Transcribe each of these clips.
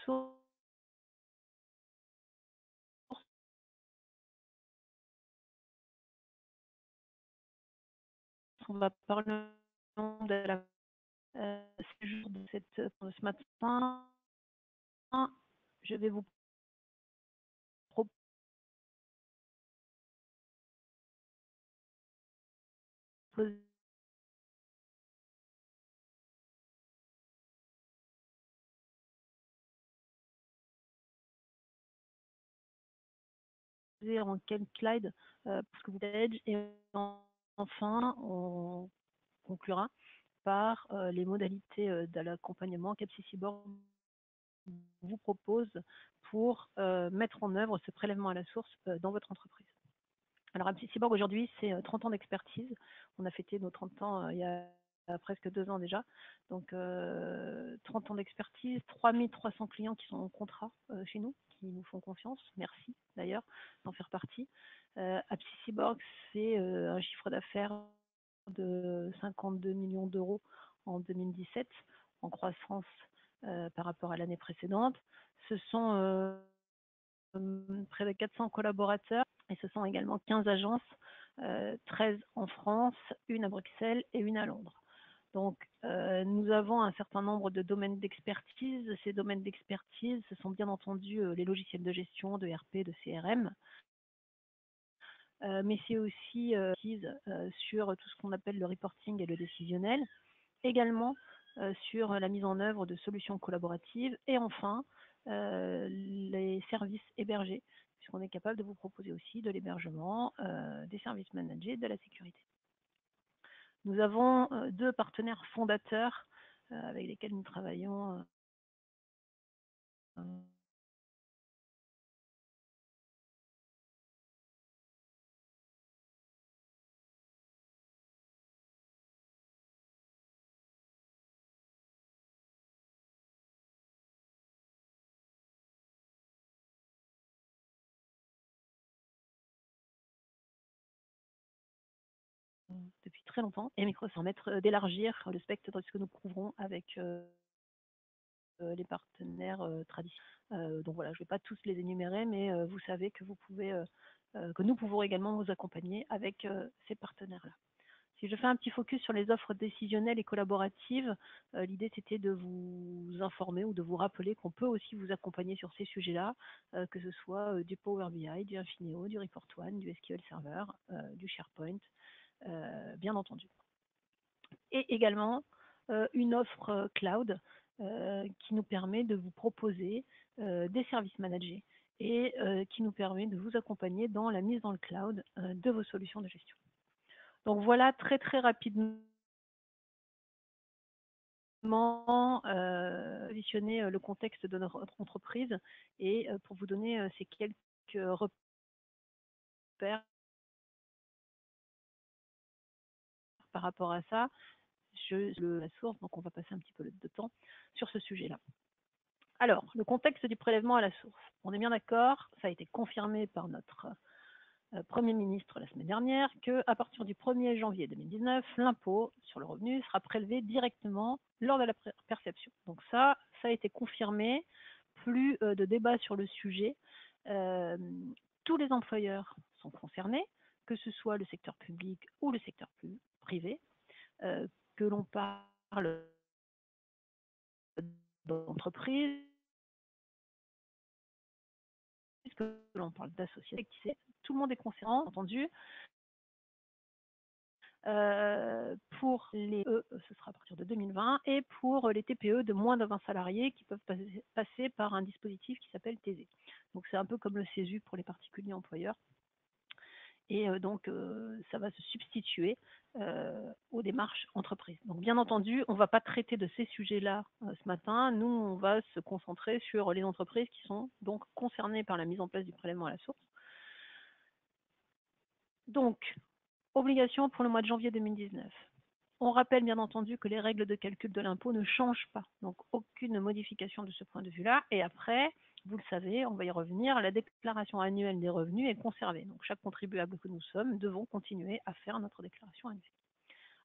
source, on va parler de la séjour de ce matin. Je vais vous proposer en quelques slides pour que vous ayez, et enfin on conclura par les modalités de l'accompagnement qu'AppSci Cyborg vous propose pour mettre en œuvre ce prélèvement à la source dans votre entreprise. Alors AppSci Cyborg aujourd'hui, c'est 30 ans d'expertise. On a fêté nos 30 ans il y a presque 2 ans déjà. Donc 30 ans d'expertise, 3300 clients qui sont en contrat chez nous, qui nous font confiance. Merci d'ailleurs d'en faire partie. AppSci Cyborg, c'est un chiffre d'affaires de 52 millions d'euros en 2017, en croissance par rapport à l'année précédente. Ce sont près de 400 collaborateurs et ce sont également 15 agences, 13 en France, une à Bruxelles et une à Londres. Donc, nous avons un certain nombre de domaines d'expertise. Ces domaines d'expertise, ce sont bien entendu les logiciels de gestion, de RP, de CRM, mais c'est aussi sur tout ce qu'on appelle le reporting et le décisionnel, également sur la mise en œuvre de solutions collaboratives et enfin les services hébergés, puisqu'on est capable de vous proposer aussi de l'hébergement, des services managés, de la sécurité. Nous avons 2 partenaires fondateurs avec lesquels nous travaillons depuis très longtemps, et Micro s'en mettre d'élargir le spectre de ce que nous couvrons avec les partenaires traditionnels. Donc voilà, je ne vais pas tous les énumérer, mais vous savez que que nous pouvons également vous accompagner avec ces partenaires-là. Si je fais un petit focus sur les offres décisionnelles et collaboratives, l'idée c'était de vous informer ou de vous rappeler qu'on peut aussi vous accompagner sur ces sujets-là, que ce soit du Power BI, du Infineo, du Report One, du SQL Server, du SharePoint, bien entendu. Et également une offre cloud qui nous permet de vous proposer des services managés et qui nous permet de vous accompagner dans la mise dans le cloud de vos solutions de gestion. Donc voilà très très rapidement positionner le contexte de notre entreprise et pour vous donner ces quelques repères par rapport à ça. La source, donc on va passer un petit peu de temps sur ce sujet-là. Alors, le contexte du prélèvement à la source. On est bien d'accord, ça a été confirmé par notre Premier ministre la semaine dernière, qu'à partir du 1er janvier 2019, l'impôt sur le revenu sera prélevé directement lors de la perception. Donc ça a été confirmé, plus de débat sur le sujet. Tous les employeurs sont concernés, que ce soit le secteur public ou le secteur privé, que l'on parle d'entreprise, que l'on parle d'associés, tout le monde est concerné, entendu. Pour les ce sera à partir de 2020, et pour les TPE de moins de 20 salariés qui peuvent passer par un dispositif qui s'appelle TESE. Donc c'est un peu comme le CESU pour les particuliers employeurs. Et donc ça va se substituer aux démarches entreprises. Donc bien entendu, on ne va pas traiter de ces sujets-là ce matin. Nous, on va se concentrer sur les entreprises qui sont donc concernées par la mise en place du prélèvement à la source. Donc, obligation pour le mois de janvier 2019. On rappelle bien entendu que les règles de calcul de l'impôt ne changent pas, donc aucune modification de ce point de vue-là. Et après, vous le savez, on va y revenir, la déclaration annuelle des revenus est conservée. Donc chaque contribuable que nous sommes devons continuer à faire notre déclaration annuelle.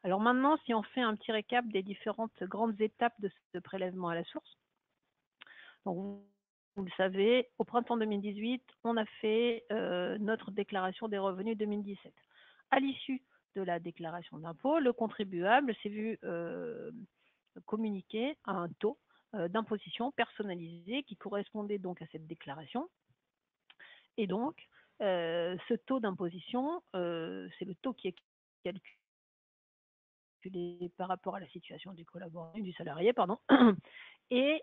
Alors maintenant, si on fait un petit récap des différentes grandes étapes de ce prélèvement à la source, Donc, vous le savez, au printemps 2018, on a fait notre déclaration des revenus 2017. À l'issue de la déclaration d'impôt, le contribuable s'est vu communiquer à un taux d'imposition personnalisé qui correspondait donc à cette déclaration. Et donc, ce taux d'imposition, c'est le taux qui est calculé par rapport à la situation du collaborateur, du salarié, pardon, et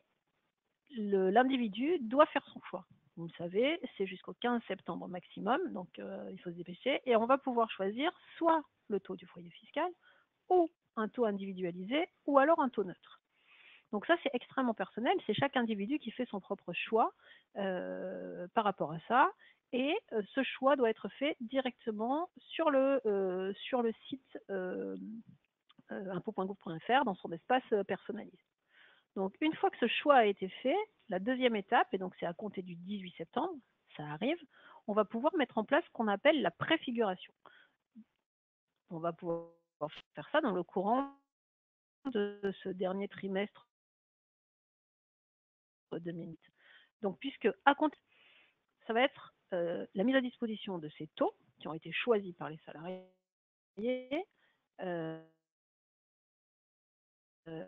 l'individu doit faire son choix. Vous le savez, c'est jusqu'au 15 septembre maximum, donc il faut se dépêcher, et on va pouvoir choisir soit le taux du foyer fiscal, ou un taux individualisé, ou alors un taux neutre. Donc ça, c'est extrêmement personnel, c'est chaque individu qui fait son propre choix par rapport à ça, et ce choix doit être fait directement sur le site impôt.gouv.fr dans son espace personnalisé. Donc, une fois que ce choix a été fait, la deuxième étape, et donc c'est à compter du 18 septembre, ça arrive, on va pouvoir mettre en place ce qu'on appelle la préfiguration. On va pouvoir faire ça dans le courant de ce dernier trimestre 2008. Donc, puisque à compter, ça va être la mise à disposition de ces taux qui ont été choisis par les salariés, euh, euh,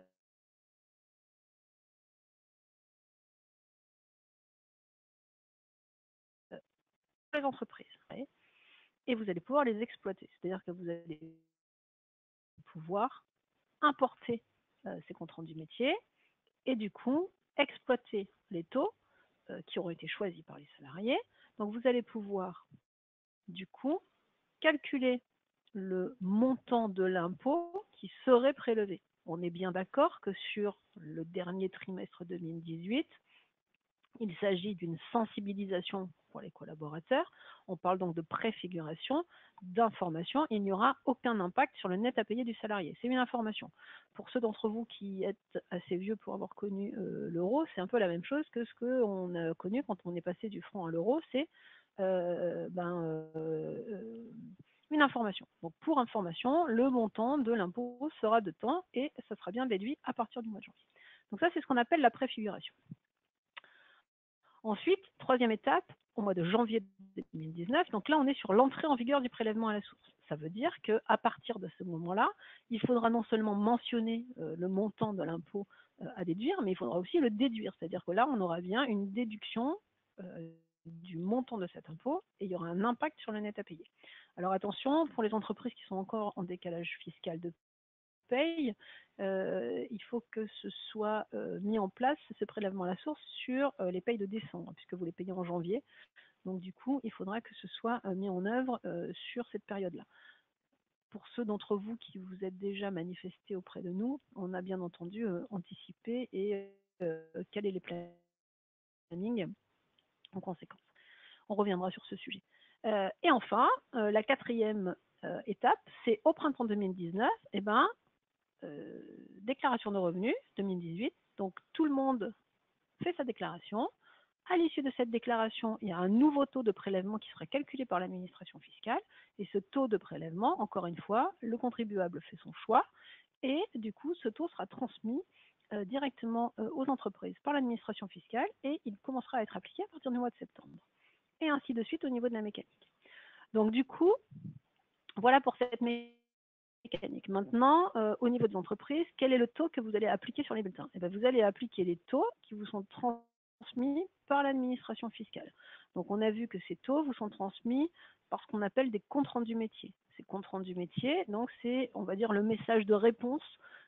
pour les entreprises. Et vous allez pouvoir les exploiter. C'est-à-dire que vous allez pouvoir importer ces comptes rendus métiers et du coup exploiter les taux qui auront été choisis par les salariés. Donc vous allez pouvoir du coup calculer le montant de l'impôt qui serait prélevé. On est bien d'accord que sur le dernier trimestre 2018, il s'agit d'une sensibilisation pour les collaborateurs. On parle donc de préfiguration, d'information. Il n'y aura aucun impact sur le net à payer du salarié. C'est une information. Pour ceux d'entre vous qui êtes assez vieux pour avoir connu l'euro, c'est un peu la même chose que ce qu'on a connu quand on est passé du franc à l'euro. C'est une information. Donc pour information, le montant de l'impôt sera de temps et ça sera bien déduit à partir du mois de janvier. Donc ça, c'est ce qu'on appelle la préfiguration. Ensuite, troisième étape, au mois de janvier 2019, donc là on est sur l'entrée en vigueur du prélèvement à la source. Ça veut dire qu'à partir de ce moment-là, il faudra non seulement mentionner le montant de l'impôt à déduire, mais il faudra aussi le déduire. C'est-à-dire que là, on aura bien une déduction du montant de cet impôt et il y aura un impact sur le net à payer. Alors attention, pour les entreprises qui sont encore en décalage fiscal de paye, il faut que ce soit mis en place, ce prélèvement à la source, sur les payes de décembre, puisque vous les payez en janvier. Donc du coup, il faudra que ce soit mis en œuvre sur cette période-là. Pour ceux d'entre vous qui vous êtes déjà manifestés auprès de nous, on a bien entendu anticipé et caler les plannings en conséquence. On reviendra sur ce sujet. Et enfin, la quatrième étape, c'est au printemps 2019, déclaration de revenus 2018. Donc tout le monde fait sa déclaration. À l'issue de cette déclaration, il y a un nouveau taux de prélèvement qui sera calculé par l'administration fiscale. Et ce taux de prélèvement, encore une fois, le contribuable fait son choix. Et du coup, ce taux sera transmis directement aux entreprises par l'administration fiscale et il commencera à être appliqué à partir du mois de septembre. Et ainsi de suite au niveau de la mécanique. Donc du coup, voilà pour cette mécanique. Maintenant, au niveau de l'entreprise, quel est le taux que vous allez appliquer sur les bulletins? Eh bien, vous allez appliquer les taux qui vous sont transmis par l'administration fiscale. Donc, on a vu que ces taux vous sont transmis par ce qu'on appelle des comptes rendus métiers. Ces comptes rendus métiers, donc c'est, on va dire, le message de réponse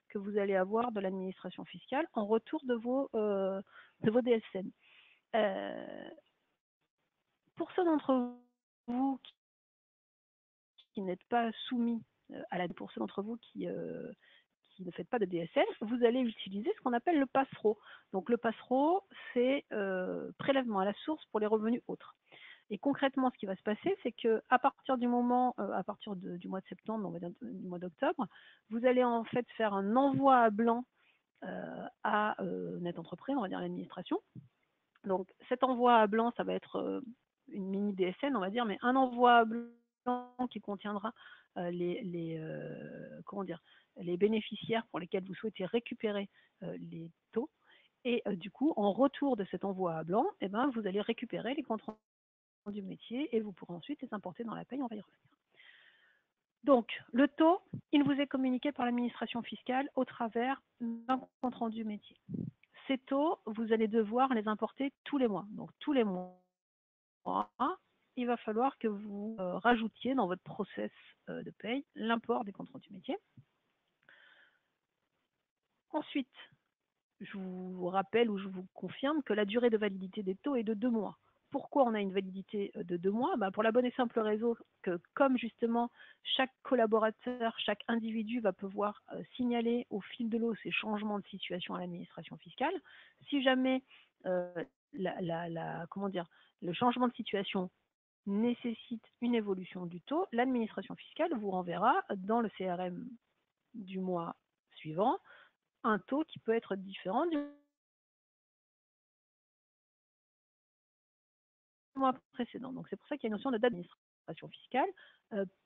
que vous allez avoir de l'administration fiscale en retour de vos DSN. Pour ceux d'entre vous qui n'êtes pas soumis à la pour ceux d'entre vous qui ne faites pas de DSN, vous allez utiliser ce qu'on appelle le passereau. Donc le passereau, c'est prélèvement à la source pour les revenus autres. Et concrètement, ce qui va se passer, c'est qu'à partir du moment, à partir du mois de septembre, on va dire du mois d'octobre, vous allez en fait faire un envoi à blanc à Net Entreprise, on va dire l'administration. Donc cet envoi à blanc, ça va être une mini DSN, on va dire, mais un envoi à blanc qui contiendra comment dire, les bénéficiaires pour lesquels vous souhaitez récupérer les taux. Et du coup, en retour de cet envoi à blanc, eh ben, vous allez récupérer les comptes rendus métier et vous pourrez ensuite les importer dans la paye, on va y revenir. Donc, le taux, il vous est communiqué par l'administration fiscale au travers d'un compte rendu métier. Ces taux, vous allez devoir les importer tous les mois. Donc, tous les mois, il va falloir que vous rajoutiez dans votre process de paye l'import des comptes rendus métiers. Ensuite, je vous rappelle ou je vous confirme que la durée de validité des taux est de 2 mois. Pourquoi on a une validité de 2 mois? Pour la bonne et simple raison que comme justement chaque collaborateur, chaque individu va pouvoir signaler au fil de l'eau ses changements de situation à l'administration fiscale, si jamais comment dire, le changement de situation nécessite une évolution du taux, l'administration fiscale vous renverra dans le CRM du mois suivant un taux qui peut être différent du mois précédent. Donc c'est pour ça qu'il y a une notion d'administration fiscale,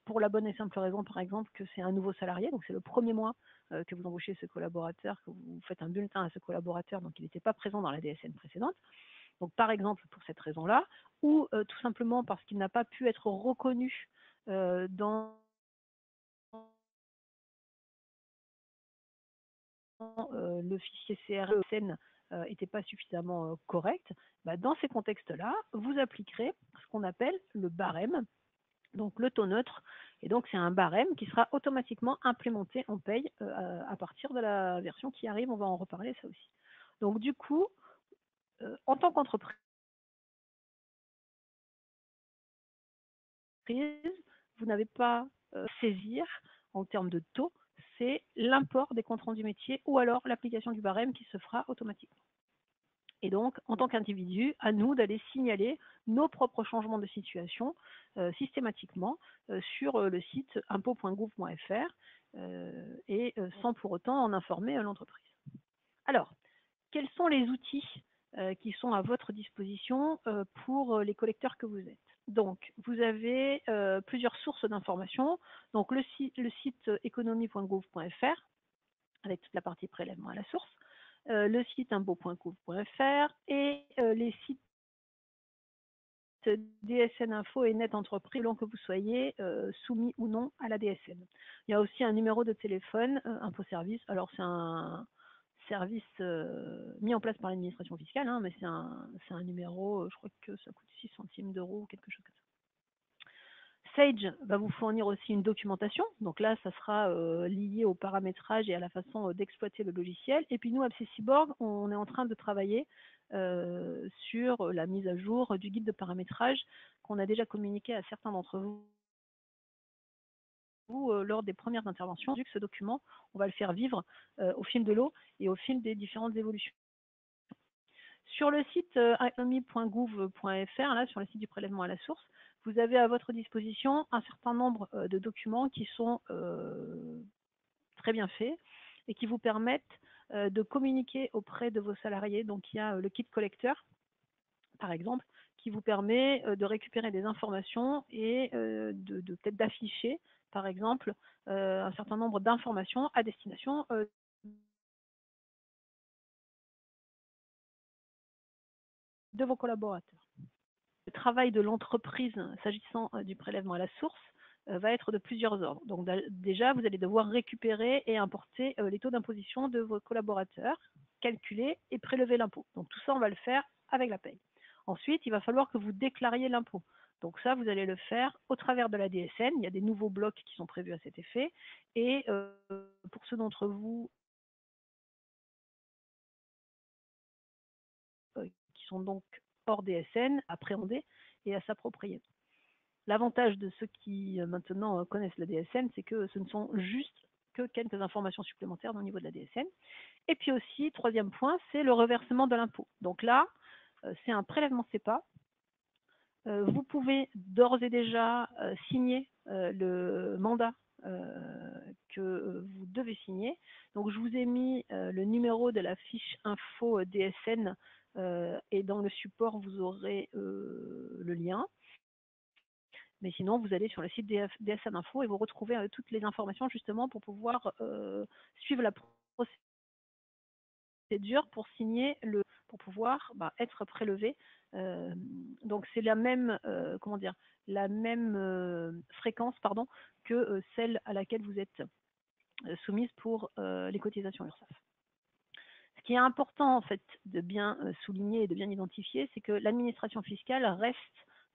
pour la bonne et simple raison, par exemple, que c'est un nouveau salarié, donc c'est le premier mois que vous embauchez ce collaborateur, que vous faites un bulletin à ce collaborateur, donc il n'était pas présent dans la DSN précédente. Donc par exemple pour cette raison-là, ou tout simplement parce qu'il n'a pas pu être reconnu dans le fichier CRE n'était pas suffisamment correct, dans ces contextes-là, vous appliquerez ce qu'on appelle le barème, donc le taux neutre, et donc c'est un barème qui sera automatiquement implémenté en paye à partir de la version qui arrive, on va en reparler ça aussi. Donc du coup, en tant qu'entreprise, vous n'avez pas saisir en termes de taux, c'est l'import des comptes rendus métiers ou alors l'application du barème qui se fera automatiquement. Et donc, en tant qu'individu, à nous d'aller signaler nos propres changements de situation systématiquement sur le site impôt.gouv.fr et sans pour autant en informer l'entreprise. Alors, quels sont les outils qui sont à votre disposition pour les collecteurs que vous êtes? Donc, vous avez plusieurs sources d'informations. Donc, le site économie.gouv.fr avec toute la partie prélèvement à la source, le site impôt.gouv.fr et les sites DSN Info et Net Entreprise, selon que vous soyez soumis ou non à la DSN. Il y a aussi un numéro de téléphone, Impôt Service. Alors, c'est un service mis en place par l'administration fiscale, mais c'est un numéro, je crois que ça coûte 6 centimes d'euros ou quelque chose comme ça. Sage va vous fournir aussi une documentation, donc là ça sera lié au paramétrage et à la façon d'exploiter le logiciel. Et puis nous, Accessiborg, on est en train de travailler sur la mise à jour du guide de paramétrage qu'on a déjà communiqué à certains d'entre vous lors des premières interventions, vu que ce document, on va le faire vivre au fil de l'eau et au fil des différentes évolutions. Sur le site economie.gouv.fr, là sur le site du prélèvement à la source, vous avez à votre disposition un certain nombre de documents qui sont très bien faits et qui vous permettent de communiquer auprès de vos salariés. Donc il y a le kit collecteur, par exemple, qui vous permet de récupérer des informations et de peut-être d'afficher, par exemple, un certain nombre d'informations à destination de vos collaborateurs. Le travail de l'entreprise, s'agissant du prélèvement à la source, va être de plusieurs ordres. Donc déjà, vous allez devoir récupérer et importer les taux d'imposition de vos collaborateurs, calculer et prélever l'impôt. Donc tout ça, on va le faire avec la paye. Ensuite, il va falloir que vous déclariez l'impôt. Donc ça, vous allez le faire au travers de la DSN. Il y a des nouveaux blocs qui sont prévus à cet effet. Et pour ceux d'entre vous qui sont donc hors DSN, à appréhender et à s'approprier. L'avantage de ceux qui maintenant connaissent la DSN, c'est que ce ne sont juste que quelques informations supplémentaires au niveau de la DSN. Et puis aussi, troisième point, c'est le reversement de l'impôt. Donc là, c'est un prélèvement CEPA. Vous pouvez d'ores et déjà signer le mandat que vous devez signer. Donc je vous ai mis le numéro de la fiche info DSN et dans le support, vous aurez le lien. Mais sinon, vous allez sur le site DSN Info et vous retrouvez toutes les informations justement pour pouvoir suivre la procédure procédure pour signer pour pouvoir être prélevé. Donc c'est la même, comment dire, la même fréquence, pardon, que celle à laquelle vous êtes soumise pour les cotisations URSSAF. Ce qui est important en fait de bien souligner et de bien identifier, c'est que l'administration fiscale reste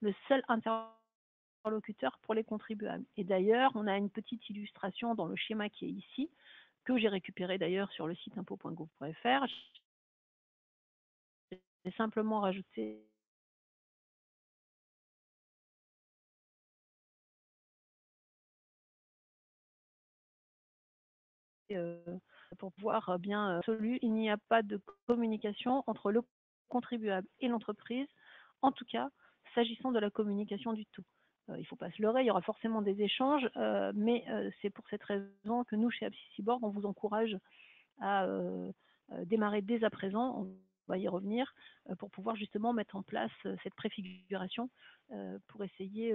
le seul interlocuteur pour les contribuables. Et d'ailleurs, on a une petite illustration dans le schéma qui est ici, que j'ai récupéré d'ailleurs sur le site impôt.gouv.fr. J'ai simplement rajouté pour pouvoir bien absolu, il n'y a pas de communication entre le contribuable et l'entreprise, en tout cas s'agissant de la communication du tout. Il ne faut pas se leurrer, il y aura forcément des échanges, mais c'est pour cette raison que nous, chez Abscissiboard, on vous encourage à démarrer dès à présent, on va y revenir, pour pouvoir justement mettre en place cette préfiguration pour essayer,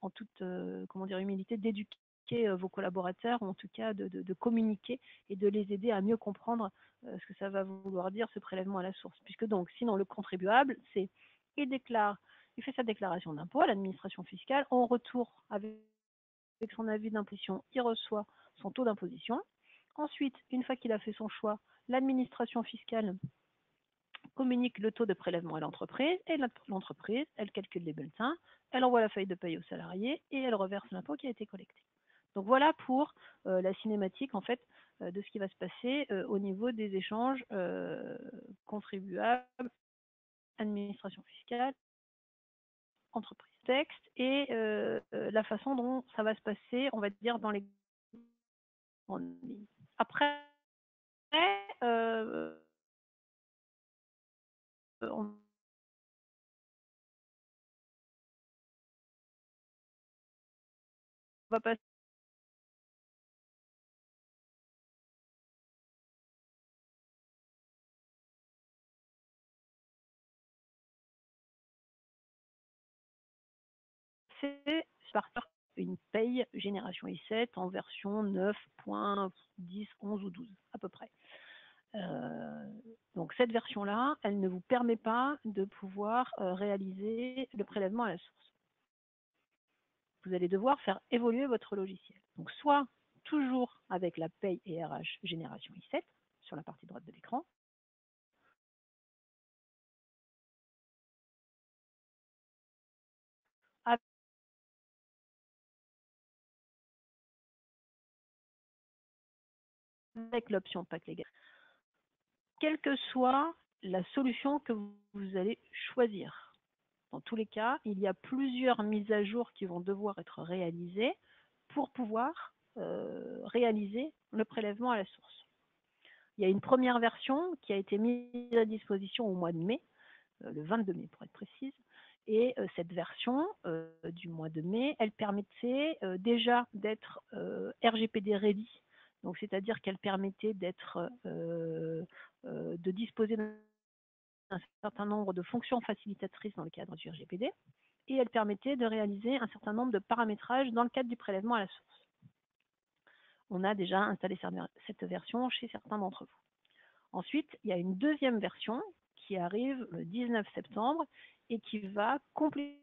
en toute comment dire, humilité, d'éduquer vos collaborateurs, ou en tout cas de communiquer et de les aider à mieux comprendre ce que ça va vouloir dire ce prélèvement à la source. Puisque donc, sinon, le contribuable, il fait sa déclaration d'impôt à l'administration fiscale, en retour avec son avis d'imposition, il reçoit son taux d'imposition. Ensuite, une fois qu'il a fait son choix, l'administration fiscale communique le taux de prélèvement à l'entreprise, et l'entreprise, elle calcule les bulletins, elle envoie la feuille de paye au salarié et elle reverse l'impôt qui a été collecté. Donc voilà pour la cinématique en fait de ce qui va se passer au niveau des échanges contribuables, administration fiscale, entreprise. Texte et la façon dont ça va se passer, on va dire, dans les grandes lignes. Après, on va passer par une paye génération i7 en version 9.10, 11 ou 12 à peu près. Donc cette version-là, elle ne vous permet pas de pouvoir réaliser le prélèvement à la source. Vous allez devoir faire évoluer votre logiciel. Donc soit toujours avec la paye et RH génération i7 sur la partie droite de l'écran, avec l'option pack légal, quelle que soit la solution que vous allez choisir. Dans tous les cas, il y a plusieurs mises à jour qui vont devoir être réalisées pour pouvoir réaliser le prélèvement à la source. Il y a une première version qui a été mise à disposition au mois de mai, le 22 mai pour être précise, et cette version du mois de mai, elle permettait déjà d'être RGPD ready, donc c'est-à-dire qu'elle permettait de disposer d'un certain nombre de fonctions facilitatrices dans le cadre du RGPD, et elle permettait de réaliser un certain nombre de paramétrages dans le cadre du prélèvement à la source. On a déjà installé cette version chez certains d'entre vous. Ensuite, il y a une deuxième version qui arrive le 19 septembre et qui va compléter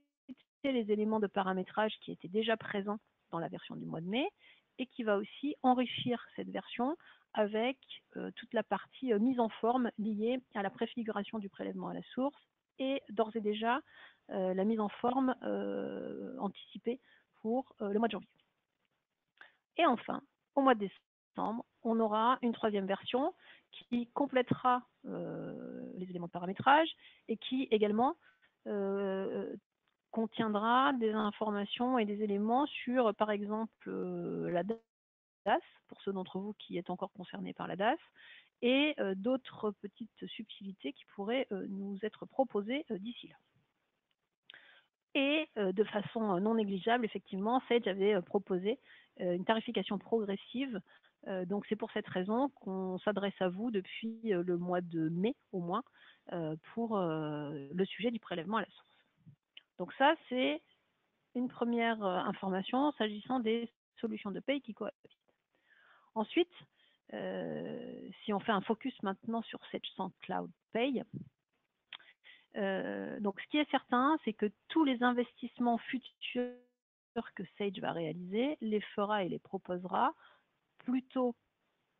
les éléments de paramétrage qui étaient déjà présents dans la version du mois de mai et qui va aussi enrichir cette version avec toute la partie mise en forme liée à la préfiguration du prélèvement à la source et d'ores et déjà la mise en forme anticipée pour le mois de janvier. Et enfin, au mois de décembre, on aura une troisième version qui complétera les éléments de paramétrage et qui également contiendra des informations et des éléments sur, par exemple, la DAS, pour ceux d'entre vous qui êtes encore concernés par la DAS, et d'autres petites subtilités qui pourraient nous être proposées d'ici là. Et de façon non négligeable, effectivement, Sage avait proposé une tarification progressive. Donc c'est pour cette raison qu'on s'adresse à vous depuis le mois de mai au moins pour le sujet du prélèvement à la source. Donc ça, c'est une première information s'agissant des solutions de paye qui cohabitent. Ensuite, si on fait un focus maintenant sur SageSant Cloud Pay, donc ce qui est certain, c'est que tous les investissements futurs que Sage va réaliser les fera et les proposera plutôt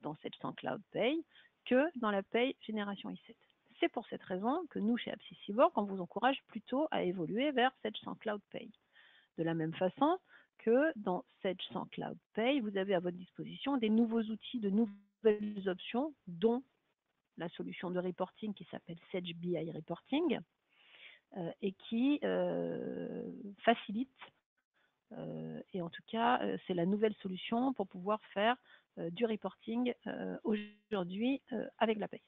dans SageSant Cloud Pay que dans la Pay Génération i7. C'est pour cette raison que nous, chez AppSyBorg, on vous encourage plutôt à évoluer vers SageSant Cloud Pay. De la même façon que dans SageSant Cloud Pay, vous avez à votre disposition des nouveaux outils, de nouvelles options, dont la solution de reporting qui s'appelle Sage BI Reporting et qui facilite, et en tout cas, c'est la nouvelle solution pour pouvoir faire du reporting aujourd'hui avec la paye.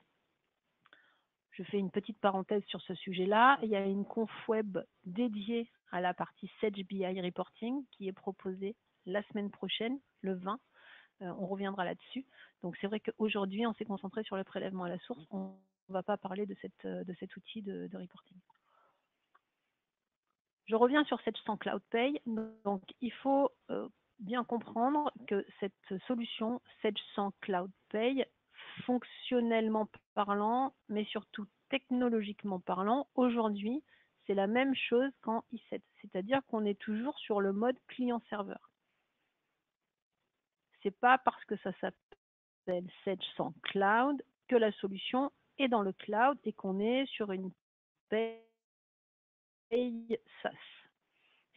Je fais une petite parenthèse sur ce sujet-là. Il y a une conf web dédiée à la partie Sage BI Reporting qui est proposée la semaine prochaine, le 20. On reviendra là-dessus. Donc c'est vrai qu'aujourd'hui, on s'est concentré sur le prélèvement à la source. On ne va pas parler de cet outil de reporting. Je reviens sur SageSant Cloud Pay. Donc il faut bien comprendre que cette solution SageSant Cloud Pay, fonctionnellement parlant, mais surtout technologiquement parlant, aujourd'hui, c'est la même chose qu'en i7. C'est-à-dire qu'on est toujours sur le mode client-serveur. Ce n'est pas parce que ça s'appelle SageSant Cloud que la solution est dans le cloud et qu'on est sur une paye SaaS.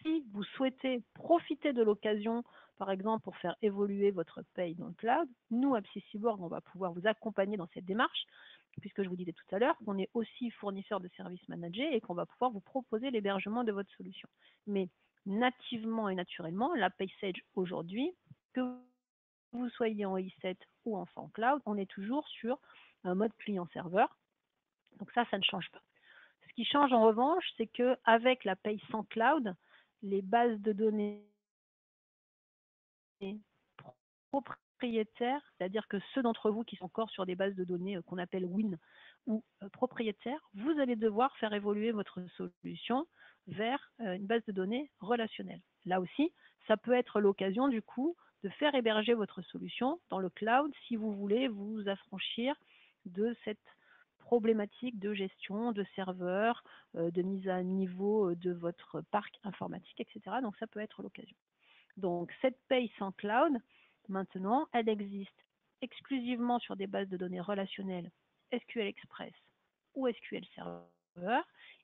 Si vous souhaitez profiter de l'occasion, par exemple, pour faire évoluer votre paye dans le cloud, nous, AppSyBorg, on va pouvoir vous accompagner dans cette démarche, puisque je vous disais tout à l'heure qu'on est aussi fournisseur de services managés et qu'on va pouvoir vous proposer l'hébergement de votre solution. Mais nativement et naturellement, la paye Sage aujourd'hui, que vous soyez en i7 ou en SageSant Cloud, on est toujours sur un mode client-serveur. Donc ça ne change pas. Ce qui change en revanche, c'est qu'avec la paye SageSant Cloud, les bases de données propriétaires, c'est-à-dire que ceux d'entre vous qui sont encore sur des bases de données qu'on appelle WIN ou propriétaires, vous allez devoir faire évoluer votre solution vers une base de données relationnelle. Là aussi, ça peut être l'occasion du coup de faire héberger votre solution dans le cloud si vous voulez vous affranchir de cette problématique de gestion de serveurs, de mise à niveau de votre parc informatique, etc. Donc ça peut être l'occasion. Donc cette paye sans cloud, maintenant, elle existe exclusivement sur des bases de données relationnelles SQL Express ou SQL Server.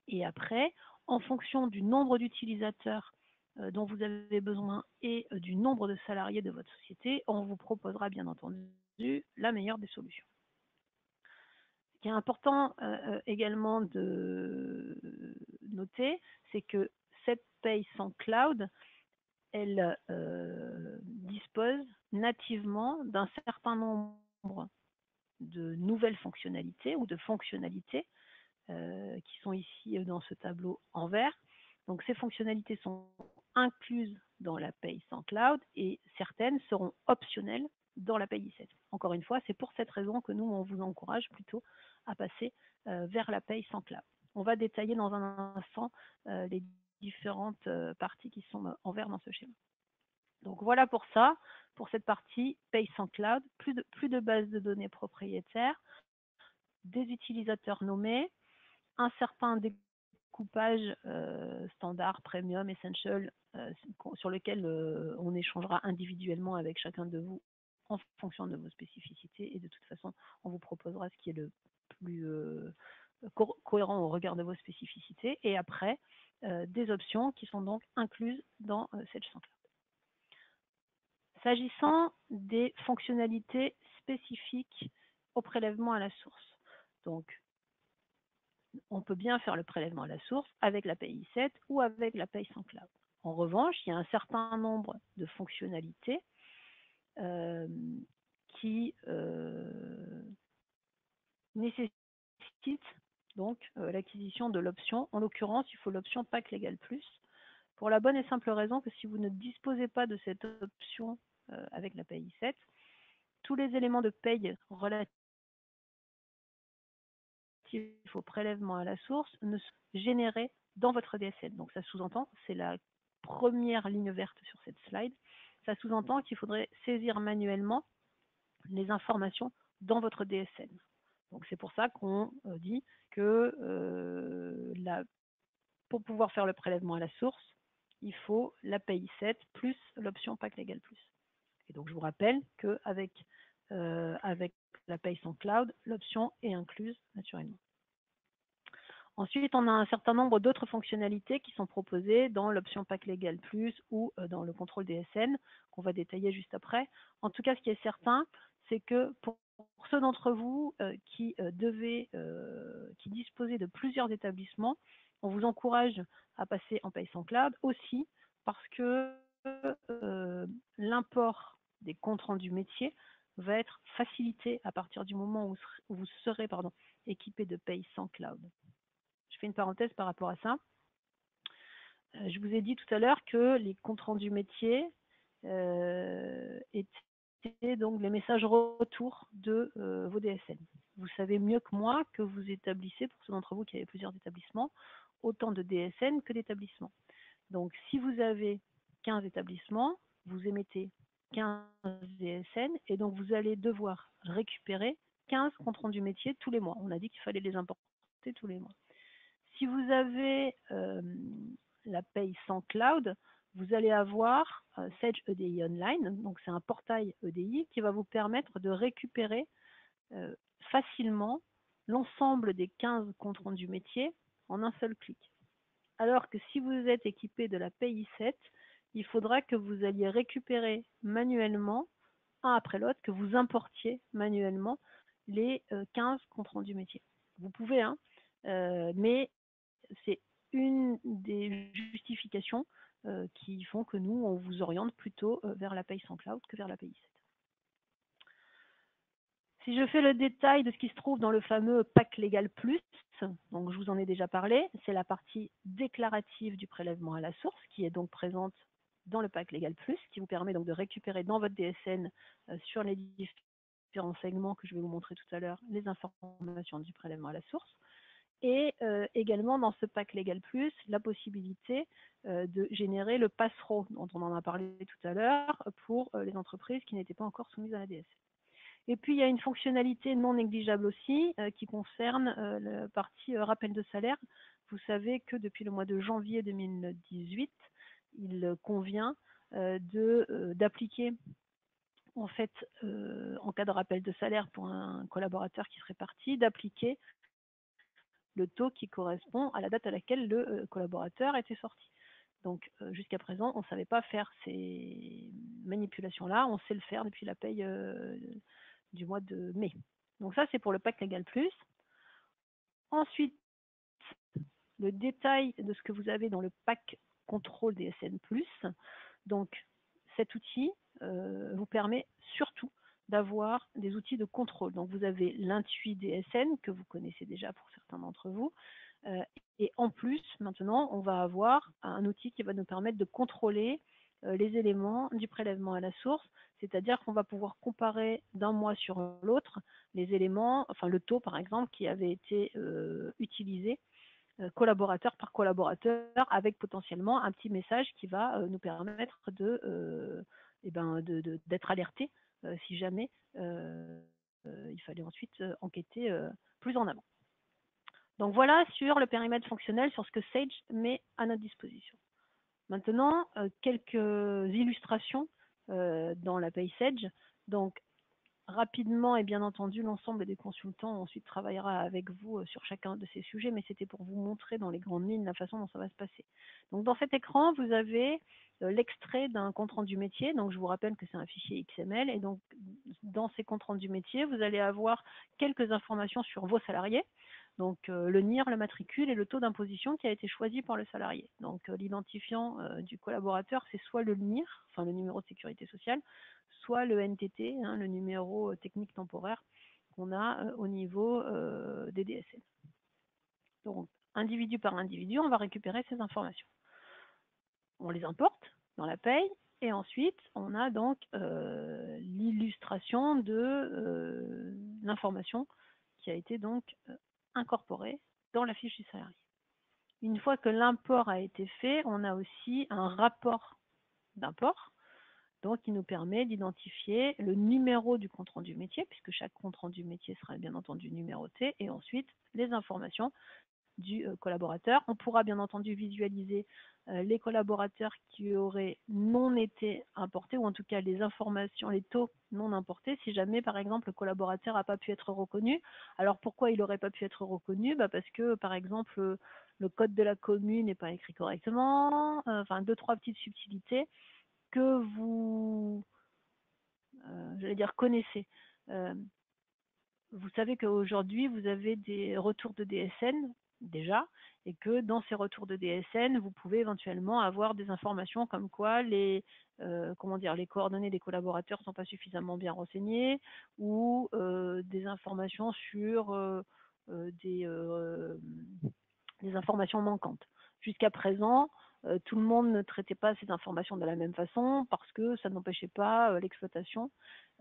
Et après, en fonction du nombre d'utilisateurs dont vous avez besoin et du nombre de salariés de votre société, on vous proposera bien entendu la meilleure des solutions. Ce qui est important également de noter, c'est que cette paye sans cloud, elle dispose nativement d'un certain nombre de nouvelles fonctionnalités ou de fonctionnalités qui sont ici dans ce tableau en vert. Donc ces fonctionnalités sont incluses dans la paye sans cloud et certaines seront optionnelles dans la paye i7. Encore une fois, c'est pour cette raison que nous, on vous encourage plutôt à passer vers la paye sans cloud. On va détailler dans un instant les différentes parties qui sont en vert dans ce schéma. Donc voilà pour ça, pour cette partie paye sans cloud, plus de bases de données propriétaires, des utilisateurs nommés, un certain découpage standard, premium, essential, sur lequel on échangera individuellement avec chacun de vous en fonction de vos spécificités et de toute façon, on vous proposera ce qui est le plus cohérent au regard de vos spécificités et après, des options qui sont donc incluses dans SageSaint Cloud. S'agissant des fonctionnalités spécifiques au prélèvement à la source, donc on peut bien faire le prélèvement à la source avec la paye i7 ou avec la paye sans cloud. En revanche, il y a un certain nombre de fonctionnalités qui nécessitent donc l'acquisition de l'option. En l'occurrence, il faut l'option Pack Legal Plus, pour la bonne et simple raison que si vous ne disposez pas de cette option avec la paye i7, tous les éléments de paye relatifs au prélèvement à la source ne sont générés dans votre DSL. Donc ça sous-entend, c'est la première ligne verte sur cette slide, ça sous-entend qu'il faudrait saisir manuellement les informations dans votre DSN. Donc c'est pour ça qu'on dit que pour pouvoir faire le prélèvement à la source, il faut la paye 7 plus l'option pack légal plus. Et donc je vous rappelle qu'avec avec la paye sans cloud, l'option est incluse naturellement. Ensuite, on a un certain nombre d'autres fonctionnalités qui sont proposées dans l'option pack légal plus ou dans le contrôle DSN qu'on va détailler juste après. En tout cas, ce qui est certain, c'est que pour ceux d'entre vous qui disposaient de plusieurs établissements, on vous encourage à passer en paye sans cloud aussi parce que l'import des comptes rendus métiers va être facilité à partir du moment où vous serez équipé de paye sans cloud. Je fais une parenthèse par rapport à ça. Je vous ai dit tout à l'heure que les comptes rendus métiers étaient donc les messages retour de vos DSN. Vous savez mieux que moi que vous établissez, pour ceux d'entre vous qui avez plusieurs établissements, autant de DSN que d'établissements. Donc si vous avez 15 établissements, vous émettez 15 DSN et donc vous allez devoir récupérer 15 comptes rendus métiers tous les mois. On a dit qu'il fallait les importer tous les mois. Si vous avez la paye sans cloud, vous allez avoir Sage EDI Online. Donc c'est un portail EDI qui va vous permettre de récupérer facilement l'ensemble des 15 comptes rendus métiers en un seul clic. Alors que si vous êtes équipé de la paye 7, il faudra que vous alliez récupérer manuellement, un après l'autre, que vous importiez manuellement les 15 comptes rendus métiers. Vous pouvez, hein, mais c'est une des justifications qui font que nous, on vous oriente plutôt vers la paye sans cloud que vers la paye 7. Si je fais le détail de ce qui se trouve dans le fameux pack légal plus, donc je vous en ai déjà parlé, c'est la partie déclarative du prélèvement à la source qui est donc présente dans le pack légal plus, qui vous permet donc de récupérer dans votre DSN sur les différents segments que je vais vous montrer tout à l'heure les informations du prélèvement à la source. Et également dans ce pack légal plus, la possibilité de générer le pass-through dont on en a parlé tout à l'heure pour les entreprises qui n'étaient pas encore soumises à la DSN. Et puis, il y a une fonctionnalité non négligeable aussi qui concerne la partie rappel de salaire. Vous savez que depuis le mois de janvier 2018, il convient d'appliquer, en fait, en cas de rappel de salaire pour un collaborateur qui serait parti, d'appliquer le taux qui correspond à la date à laquelle le collaborateur était sorti. Donc, jusqu'à présent, on ne savait pas faire ces manipulations-là. On sait le faire depuis la paye du mois de mai. Donc ça, c'est pour le pack légal plus. Ensuite, le détail de ce que vous avez dans le pack contrôle DSN+. Donc, cet outil vous permet surtout d'avoir des outils de contrôle. Donc, vous avez l'Intui DSN, que vous connaissez déjà pour certains d'entre vous. Et en plus, maintenant, on va avoir un outil qui va nous permettre de contrôler les éléments du prélèvement à la source, c'est-à-dire qu'on va pouvoir comparer d'un mois sur l'autre les éléments, enfin le taux par exemple, qui avait été utilisé collaborateur par collaborateur, avec potentiellement un petit message qui va nous permettre d'être alerté si jamais il fallait ensuite enquêter plus en amont. Donc voilà sur le périmètre fonctionnel, sur ce que Sage met à notre disposition. Maintenant, quelques illustrations dans la paye Sage. Donc, rapidement et bien entendu, l'ensemble des consultants ensuite travaillera avec vous sur chacun de ces sujets, mais c'était pour vous montrer dans les grandes lignes la façon dont ça va se passer. Donc, dans cet écran, vous avez l'extrait d'un compte rendu métier. Donc, je vous rappelle que c'est un fichier XML. Et donc, dans ces comptes rendus métiers, vous allez avoir quelques informations sur vos salariés. Donc, le NIR, le matricule et le taux d'imposition qui a été choisi par le salarié. Donc, l'identifiant du collaborateur, c'est soit le NIR, enfin le numéro de sécurité sociale, soit le NTT, hein, le numéro technique temporaire qu'on a au niveau des DSN. Donc, individu par individu, on va récupérer ces informations. On les importe dans la paye et ensuite, on a donc l'illustration de l'information qui a été donc incorporée dans la fiche du salarié. Une fois que l'import a été fait, on a aussi un rapport d'import Donc, il nous permet d'identifier le numéro du compte-rendu métier, puisque chaque compte-rendu métier sera bien entendu numéroté, et ensuite les informations du collaborateur. On pourra bien entendu visualiser les collaborateurs qui auraient non été importés, ou en tout cas les informations, les taux non importés, si jamais par exemple le collaborateur n'a pas pu être reconnu. Alors pourquoi il n'aurait pas pu être reconnu? Parce que par exemple le code de la commune n'est pas écrit correctement, enfin deux, trois petites subtilités que vous, j'allais dire, connaissez. Euh, vous savez qu'aujourd'hui, vous avez des retours de DSN déjà, et que dans ces retours de DSN, vous pouvez éventuellement avoir des informations comme quoi les coordonnées des collaborateurs ne sont pas suffisamment bien renseignées, ou des informations sur des, des informations manquantes. Jusqu'à présent, tout le monde ne traitait pas ces informations de la même façon parce que ça n'empêchait pas l'exploitation.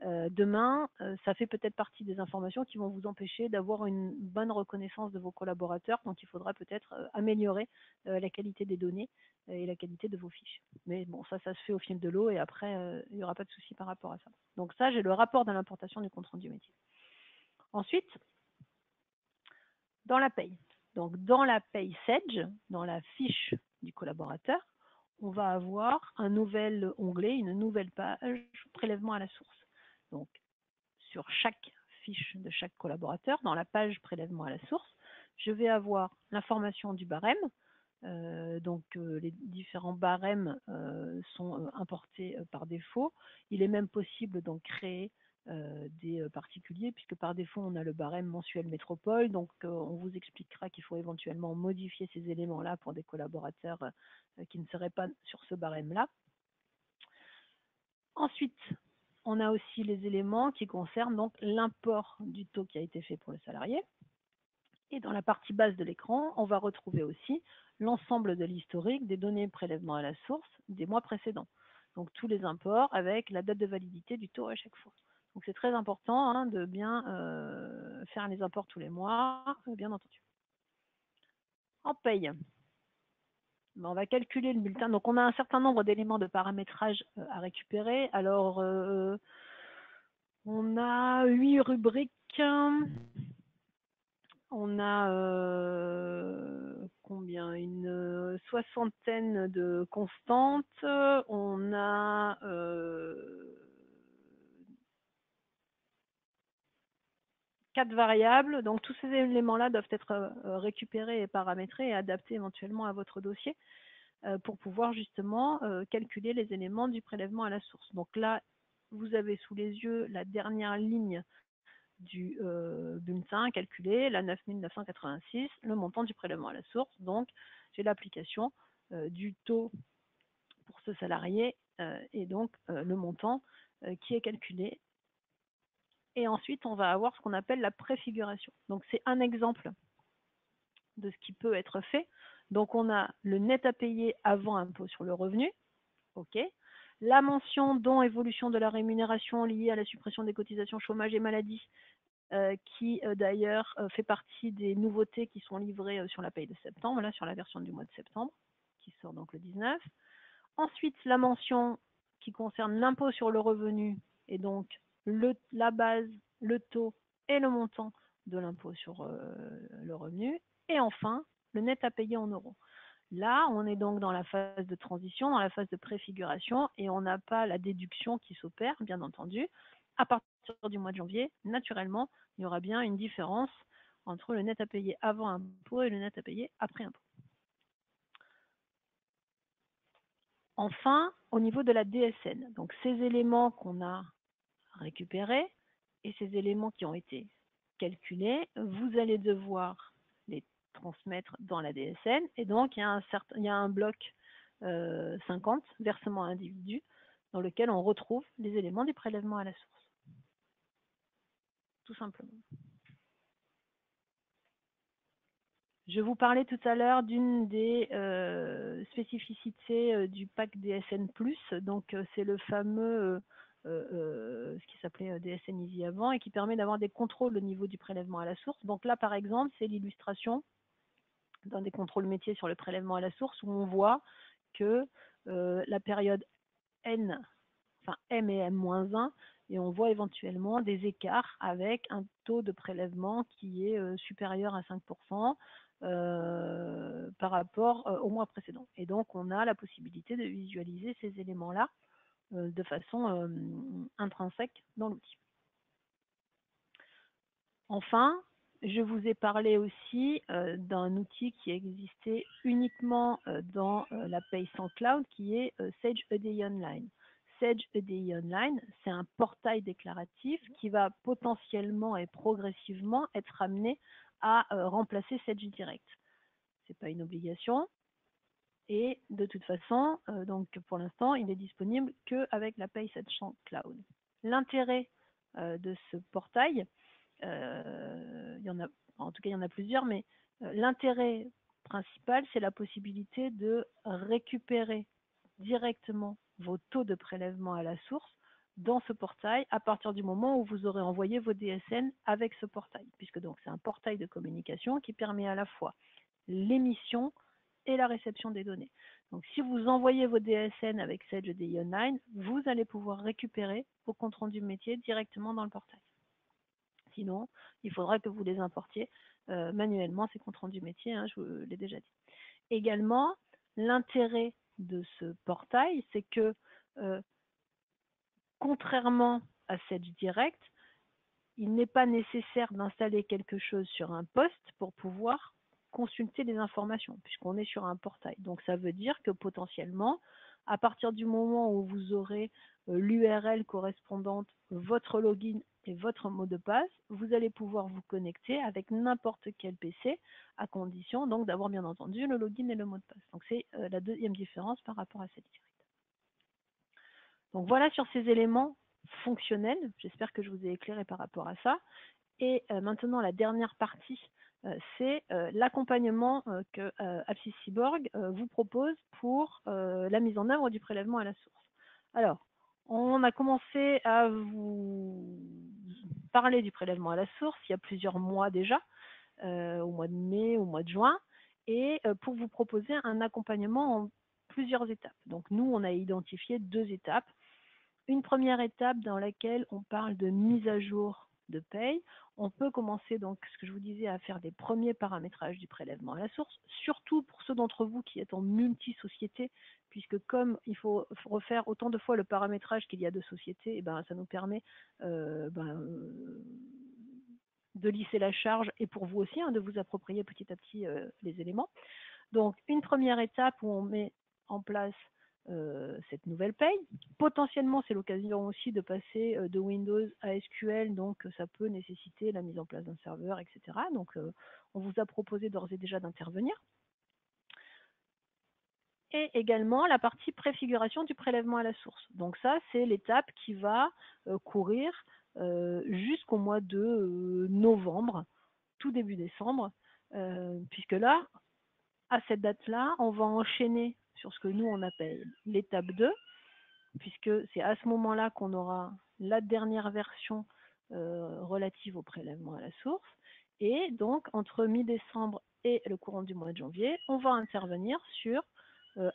Demain, ça fait peut-être partie des informations qui vont vous empêcher d'avoir une bonne reconnaissance de vos collaborateurs, donc il faudra peut-être améliorer la qualité des données et la qualité de vos fiches. Mais bon, ça se fait au fil de l'eau et après, il n'y aura pas de souci par rapport à ça. Donc ça, j'ai le rapport de l'importation du compte-rendu métier. Ensuite, dans la paye. Donc, dans la paye Sedge, dans la fiche du collaborateur, on va avoir un nouvel onglet, une nouvelle page prélèvement à la source. Donc, sur chaque fiche de chaque collaborateur, dans la page prélèvement à la source, je vais avoir l'information du barème. Les différents barèmes sont importés par défaut. Il est même possible d'en créer des particuliers, puisque par défaut on a le barème mensuel métropole, donc on vous expliquera qu'il faut éventuellement modifier ces éléments-là pour des collaborateurs qui ne seraient pas sur ce barème-là. Ensuite, on a aussi les éléments qui concernent donc l'import du taux qui a été fait pour le salarié. Et dans la partie basse de l'écran, on va retrouver aussi l'ensemble de l'historique des données prélèvement à la source des mois précédents. Donc tous les imports avec la date de validité du taux à chaque fois. Donc c'est très important de bien faire les imports tous les mois, bien entendu. En paye, on va calculer le bulletin. Donc on a un certain nombre d'éléments de paramétrage à récupérer. Alors on a 8 rubriques. On a combien? Une soixantaine de constantes. On a 4 variables. Donc tous ces éléments-là doivent être récupérés et paramétrés et adaptés éventuellement à votre dossier pour pouvoir justement calculer les éléments du prélèvement à la source. Donc là, vous avez sous les yeux la dernière ligne du bulletin calculé, la 9986, le montant du prélèvement à la source. Donc, j'ai l'application du taux pour ce salarié et donc le montant qui est calculé. Et ensuite, on va avoir ce qu'on appelle la préfiguration. Donc, c'est un exemple de ce qui peut être fait. Donc, on a le net à payer avant impôt sur le revenu. OK. La mention dont évolution de la rémunération liée à la suppression des cotisations chômage et maladie, qui d'ailleurs fait partie des nouveautés qui sont livrées sur la paye de septembre, là sur la version du mois de septembre, qui sort donc le 19. Ensuite, la mention qui concerne l'impôt sur le revenu, et donc la base, le taux et le montant de l'impôt sur le revenu. Et enfin, le net à payer en euros. Là, on est donc dans la phase de transition, dans la phase de préfiguration, et on n'a pas la déduction qui s'opère, bien entendu. À partir du mois de janvier, naturellement, il y aura bien une différence entre le net à payer avant impôt et le net à payer après impôt. Enfin, au niveau de la DSN, donc ces éléments qu'on a récupérés et ces éléments qui ont été calculés, vous allez devoir les transmettre dans la DSN. Et donc, il y a un bloc 50, versement individu, dans lequel on retrouve les éléments du prélèvement à la source. Tout simplement. Je vous parlais tout à l'heure d'une des spécificités du pack DSN+. Donc, c'est le fameux ce qui s'appelait DSN Easy avant et qui permet d'avoir des contrôles au niveau du prélèvement à la source. Donc là, par exemple, c'est l'illustration d'un des contrôles métiers sur le prélèvement à la source où on voit que la période N enfin M et M-1, et on voit éventuellement des écarts avec un taux de prélèvement qui est supérieur à 5% par rapport au mois précédent. Et donc, on a la possibilité de visualiser ces éléments-là de façon intrinsèque dans l'outil. Enfin, je vous ai parlé aussi d'un outil qui existait uniquement dans la Paye sans Cloud, qui est Sage EDI Online. Sage EDI Online, c'est un portail déclaratif qui va potentiellement et progressivement être amené à remplacer Sage Direct. Ce n'est pas une obligation. Et de toute façon, donc pour l'instant, il est disponible qu'avec la Paye Sage sans Cloud. L'intérêt de ce portail, il y en a, en tout cas il y en a plusieurs, mais l'intérêt principal, c'est la possibilité de récupérer directement vos taux de prélèvement à la source dans ce portail à partir du moment où vous aurez envoyé vos DSN avec ce portail, puisque donc c'est un portail de communication qui permet à la fois l'émission et la réception des données. Donc si vous envoyez vos DSN avec Sage EDI Online, vous allez pouvoir récupérer vos comptes rendus métiers directement dans le portail. Sinon, il faudra que vous les importiez manuellement, ces comptes rendus métiers, hein, je vous l'ai déjà dit. Également, l'intérêt de ce portail, c'est que contrairement à Sage Direct, il n'est pas nécessaire d'installer quelque chose sur un poste pour pouvoir consulter les informations, puisqu'on est sur un portail. Donc ça veut dire que potentiellement, à partir du moment où vous aurez l'URL correspondante, votre login et votre mot de passe, vous allez pouvoir vous connecter avec n'importe quel PC, à condition donc d'avoir bien entendu le login et le mot de passe. Donc c'est la deuxième différence par rapport à cette direct. Donc voilà sur ces éléments fonctionnels. J'espère que je vous ai éclairé par rapport à ça. Et maintenant, la dernière partie, c'est l'accompagnement que Apsis Cyborg vous propose pour la mise en œuvre du prélèvement à la source. Alors, on a commencé à vous parler du prélèvement à la source il y a plusieurs mois déjà, au mois de mai, au mois de juin, et pour vous proposer un accompagnement en plusieurs étapes. Donc nous, on a identifié 2 étapes. Une première étape dans laquelle on parle de mise à jour de paye. On peut commencer donc, ce que je vous disais, à faire des premiers paramétrages du prélèvement à la source, surtout pour ceux d'entre vous qui êtes en multi-société, puisque comme il faut refaire autant de fois le paramétrage qu'il y a de sociétés, et ben, ça nous permet de lisser la charge et pour vous aussi, hein, de vous approprier petit à petit les éléments. Donc, une première étape où on met en place cette nouvelle paye. Potentiellement, c'est l'occasion aussi de passer de Windows à SQL, donc ça peut nécessiter la mise en place d'un serveur, etc. Donc, on vous a proposé d'ores et déjà d'intervenir. Et également la partie préfiguration du prélèvement à la source. Donc ça, c'est l'étape qui va courir jusqu'au mois de novembre, tout début décembre, puisque là, à cette date-là, on va enchaîner sur ce que nous, on appelle l'étape 2, puisque c'est à ce moment-là qu'on aura la dernière version relative au prélèvement à la source. Et donc, entre mi-décembre et le courant du mois de janvier, on va intervenir sur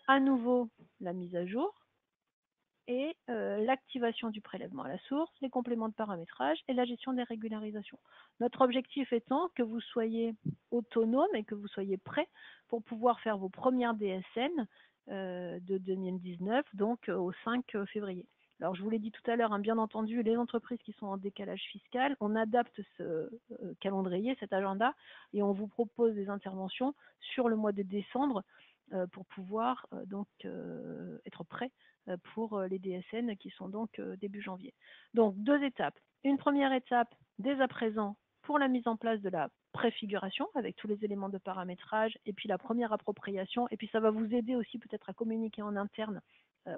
à nouveau la mise à jour et l'activation du prélèvement à la source, les compléments de paramétrage et la gestion des régularisations. Notre objectif étant que vous soyez autonome et que vous soyez prêt pour pouvoir faire vos premières DSN de 2019, donc au 5 février. Alors, je vous l'ai dit tout à l'heure, hein, bien entendu, les entreprises qui sont en décalage fiscal, on adapte ce calendrier, cet agenda, et on vous propose des interventions sur le mois de décembre pour pouvoir donc être prêt pour les DSN qui sont donc début janvier. Donc 2 étapes. Une première étape dès à présent pour la mise en place de la préfiguration avec tous les éléments de paramétrage et puis la première appropriation et puis ça va vous aider aussi peut-être à communiquer en interne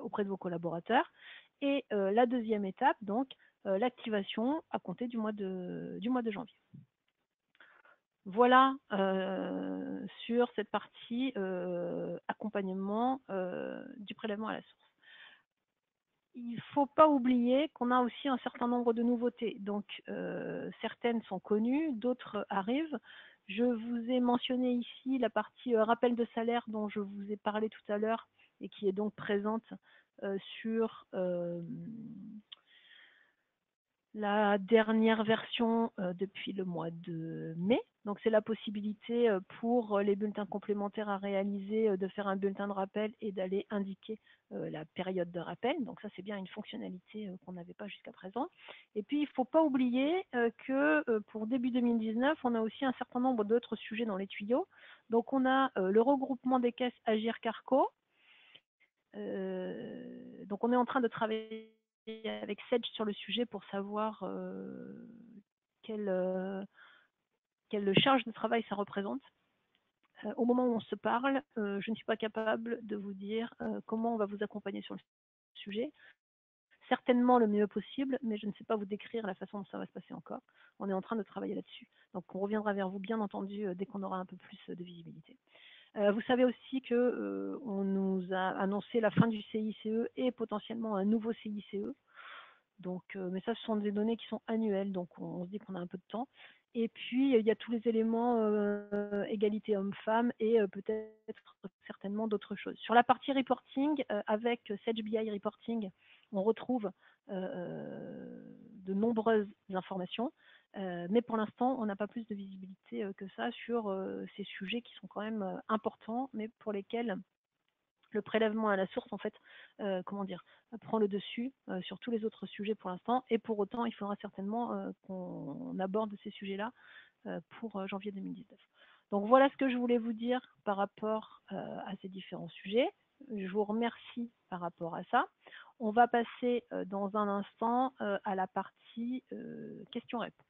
auprès de vos collaborateurs. Et la deuxième étape, donc l'activation à compter du mois de janvier. Voilà sur cette partie accompagnement du prélèvement à la source. Il ne faut pas oublier qu'on a aussi un certain nombre de nouveautés. Donc, certaines sont connues, d'autres arrivent. Je vous ai mentionné ici la partie rappel de salaire dont je vous ai parlé tout à l'heure et qui est donc présente sur la dernière version depuis le mois de mai. Donc c'est la possibilité pour les bulletins complémentaires à réaliser de faire un bulletin de rappel et d'aller indiquer la période de rappel. Donc ça c'est bien une fonctionnalité qu'on n'avait pas jusqu'à présent. Et puis il ne faut pas oublier que pour début 2019, on a aussi un certain nombre d'autres sujets dans les tuyaux. Donc on a le regroupement des caisses Agir Carco. Donc on est en train de travailler avec Sedge sur le sujet pour savoir quelle charge de travail ça représente. Au moment où on se parle, je ne suis pas capable de vous dire comment on va vous accompagner sur le sujet. Certainement le mieux possible, mais je ne sais pas vous décrire la façon dont ça va se passer encore. On est en train de travailler là-dessus. Donc on reviendra vers vous, bien entendu, dès qu'on aura un peu plus de visibilité. Vous savez aussi qu'on nous a annoncé la fin du CICE et potentiellement un nouveau CICE. Donc, mais ça, ce sont des données qui sont annuelles, donc on se dit qu'on a un peu de temps. Et puis, il y a tous les éléments égalité homme-femme et peut-être certainement d'autres choses. Sur la partie reporting, avec Sedge BI Reporting, on retrouve de nombreuses informations. Mais pour l'instant, on n'a pas plus de visibilité que ça sur ces sujets qui sont quand même importants, mais pour lesquels le prélèvement à la source, en fait, prend le dessus sur tous les autres sujets pour l'instant. Et pour autant, il faudra certainement qu'on aborde ces sujets-là pour janvier 2019. Donc voilà ce que je voulais vous dire par rapport à ces différents sujets. Je vous remercie par rapport à ça. On va passer dans un instant à la partie questions-réponses.